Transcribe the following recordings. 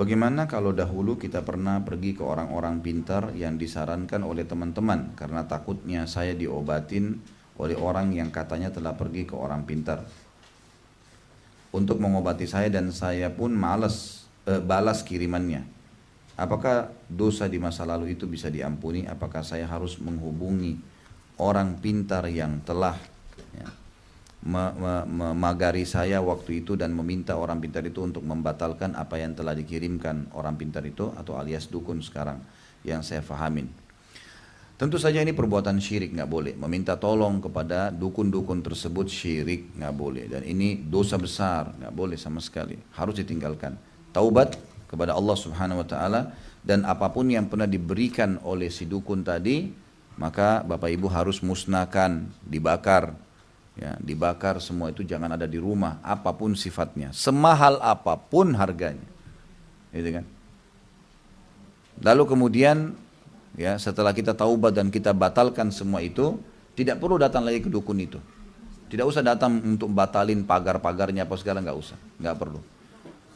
Bagaimana kalau dahulu kita pernah pergi ke orang-orang pintar yang disarankan oleh teman-teman karena takutnya saya diobatin oleh orang yang katanya telah pergi ke orang pintar untuk mengobati saya dan saya pun balas kirimannya. Apakah dosa di masa lalu itu bisa diampuni? Apakah saya harus menghubungi orang pintar yang telah ya, memagari saya waktu itu dan meminta orang pintar itu untuk membatalkan apa yang telah dikirimkan orang pintar itu, atau alias dukun sekarang yang saya fahamin? Tentu saja ini perbuatan syirik, nggak boleh. Meminta tolong kepada dukun-dukun tersebut syirik, nggak boleh. Dan ini dosa besar, nggak boleh sama sekali. Harus ditinggalkan. Taubat kepada Allah Subhanahu Wa Taala, dan apapun yang pernah diberikan oleh si dukun tadi, maka Bapak Ibu harus musnahkan, dibakar. Ya, dibakar semua itu, jangan ada di rumah, apapun sifatnya, semahal apapun harganya. Gitu kan? Lalu kemudian ya, setelah kita taubat dan kita batalkan semua itu, tidak perlu datang lagi ke dukun itu. Tidak usah datang untuk batalin pagar-pagarnya apa segala, nggak usah, nggak perlu.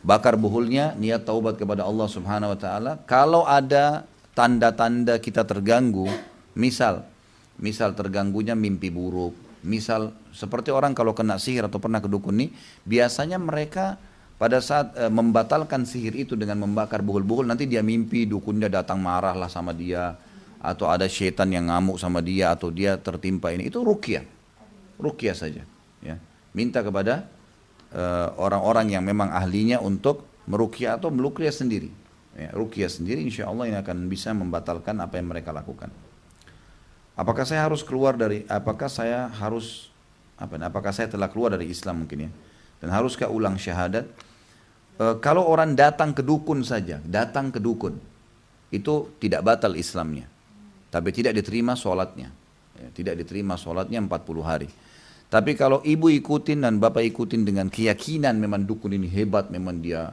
Bakar buhulnya, niat taubat kepada Allah Subhanahu Wa Taala. Kalau ada tanda-tanda kita terganggu, misal terganggunya mimpi buruk, misal seperti orang kalau kena sihir atau pernah ke dukun nih, biasanya mereka pada saat membatalkan sihir itu dengan membakar buhul-buhul, nanti dia mimpi dukunnya datang marahlah sama dia, atau ada syaitan yang ngamuk sama dia, atau dia tertimpa ini. Itu ruqyah saja. Ya. Minta kepada orang-orang yang memang ahlinya untuk meruqyah atau meluqyah sendiri. Ya, ruqyah sendiri, insya Allah ini akan bisa membatalkan apa yang mereka lakukan. Apakah saya harus keluar dari, apakah saya telah keluar dari Islam mungkin ya? Dan haruskah ulang syahadat? Kalau orang datang ke dukun saja, datang ke dukun, itu tidak batal Islamnya, tapi tidak diterima sholatnya. Ya, tidak diterima sholatnya 40 hari. Tapi kalau ibu ikutin dan bapak ikutin dengan keyakinan memang dukun ini hebat, memang dia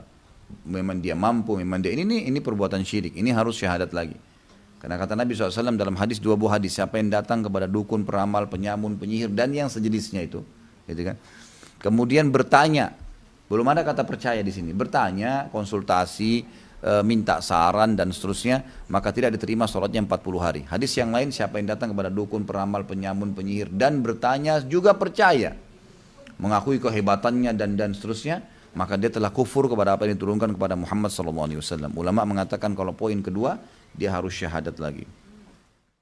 mampu, memang dia ini perbuatan syirik, ini harus syahadat lagi. Karena kata Nabi SAW dalam dua buah hadis, siapa yang datang kepada dukun, peramal, penyamun, penyihir, dan yang sejenisnya itu, gitu kan? Kemudian bertanya, belum ada kata percaya di sini, bertanya, konsultasi, minta saran dan seterusnya, maka tidak diterima sholatnya 40 hari. Hadis yang lain, siapa yang datang kepada dukun, peramal, penyamun, penyihir, dan bertanya juga percaya, mengakui kehebatannya dan seterusnya, maka dia telah kufur kepada apa yang diturunkan kepada Muhammad SAW. Ulama mengatakan kalau poin kedua, dia harus syahadat lagi.